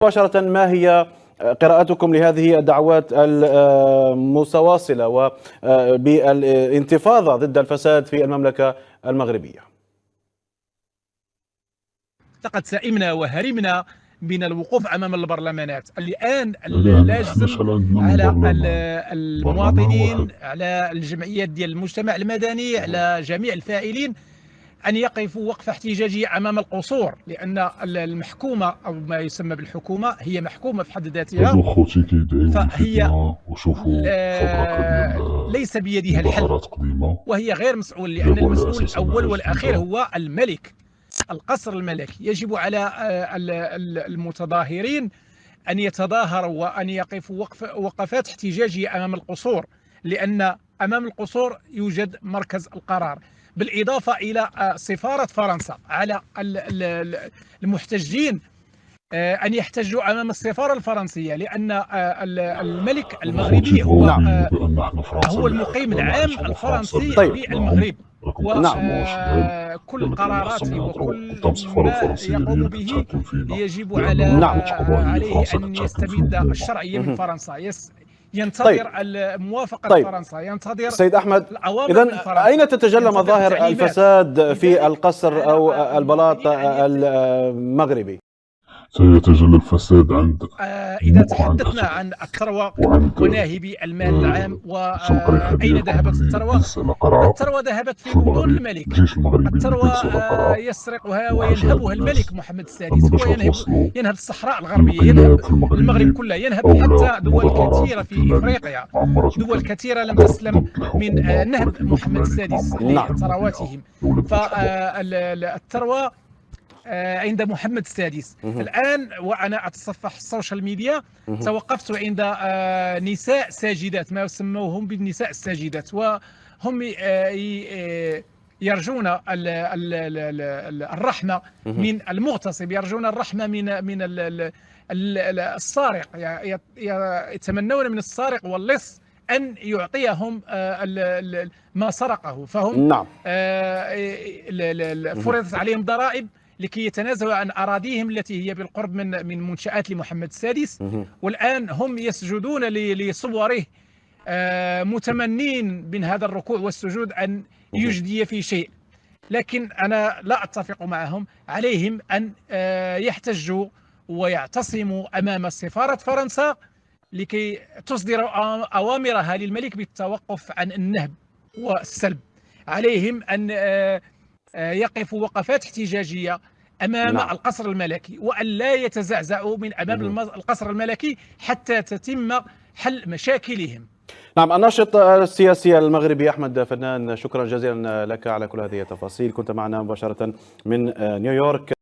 مباشرة، ما هي قراءتكم لهذه الدعوات المتواصلة وبالانتفاضة ضد الفساد في المملكة المغربية؟ لقد سئمنا وهرمنا من الوقوف امام البرلمانات. الان احنا اللازم شحال عندنا من على برلمان؟ برلمان المواطنين، واحد. على الجمعيات ديال المجتمع المدني، على جميع الفاعلين ان يقفوا وقفه احتجاجيه امام القصور، لان المحكومه او ما يسمى بالحكومه هي محكومه في حد ذاتها، هادو خوتي كيدعيو فهي الفتنة وشوفوا فبركة ديال ليس بيدها الحل، مظاهرات قديمة وهي غير مسؤول، لان جابوا على المسؤول أساس الاول منهج والاخير جديدة. هو الملك. القصر الملكي يجب على المتظاهرين أن يتظاهروا وأن يقفوا وقفات احتجاجية أمام القصور، لأن أمام القصور يوجد مركز القرار، بالإضافة إلى سفارة فرنسا على المحتجين أن يحتجوا أمام السفارة الفرنسية، لأن الملك المغربي خوتي هو بغاو يبينوا بأن احنا فرنسا هو اللي المقيم حكمنا، العام حيت هما فرنسا الفرنسي اللي حكمناهم. بالمغرب، راكم نعم. كتسمعوا الشباب وكل قال لك أن قراراته خصنا نهضروا وكل قدام السفارة ما الفرنسية اللي هي يقوم اللي به كتحكم فينا، يجب لأننا نعم. كنعتقدوا هي عليه فرنسا أن كتحكم في يستمد الأمور. الشرعية من فرنسا، طيب. ينتظر موافقة طيب فرنسا، ينتظر سيد أحمد، الأوامر من إذن فرنسا، أين تتجلى ينتظر مظاهر التعليمات. الفساد في لذلك القصر على أو البلاط المواطنين أن المغربي؟ سيتجلى الفساد عند إذا أمك وعند تحدثنا أختك عن الثروة وعند وناهبي المال العام، الشنقريحة وأين ديالكم ذهبت اللي الثروة؟ ديسنا قرعة الثروة ذهبت في في بطون المغرب. الملك. الجيش المغربي اللي الثروة كينصر قرعة يسرقها وحاشا هاد وينهبها الملك الناس. محمد أما السادس، هو باش غتوصلوا ينهب الصحراء الغربية، الانقلاب ينهب في المغرب المغرب كله، ينهب أولى حتى دول مظاهرات كثيرة ضد في الملك إفريقيا، ما عمرها دول تمكن كثيرة لم تقدر تسلم ضد من الحكومة نهب ولكن ضد محمد الملك ما السادس عمرها تقدر بها. لثرواتهم. دولة بتحكم. فالثروة عند محمد السادس. الآن وأنا أتصفح السوشيال ميديا توقفت عند نساء ساجدات، ما يسموهم بالنساء الساجدات، وهم يرجون الرحمة من المغتصب، يرجون الرحمة من السارق، يتمنون من السارق واللص أن يعطيهم ما سرقه، فهم نعم. فرضت عليهم ضرائب لكي يتنازلوا عن أراضيهم التي هي بالقرب من منشآت لمحمد السادس، والآن هم يسجدون لصوره، متمنين من هذا الركوع والسجود أن يجدي في شيء، لكن أنا لا أتفق معهم. عليهم أن يحتجوا ويعتصموا أمام سفارة فرنسا لكي تصدر أوامرها للملك بالتوقف عن النهب والسلب. عليهم أن يقفوا وقفات احتجاجية أمام نعم. القصر الملكي، وأن لا يتزعزعوا من أمام القصر الملكي حتى تتم حل مشاكلهم. نعم. الناشط السياسي المغربي أحمد فنان، شكرا جزيلا لك على كل هذه التفاصيل، كنت معنا مباشرة من نيويورك.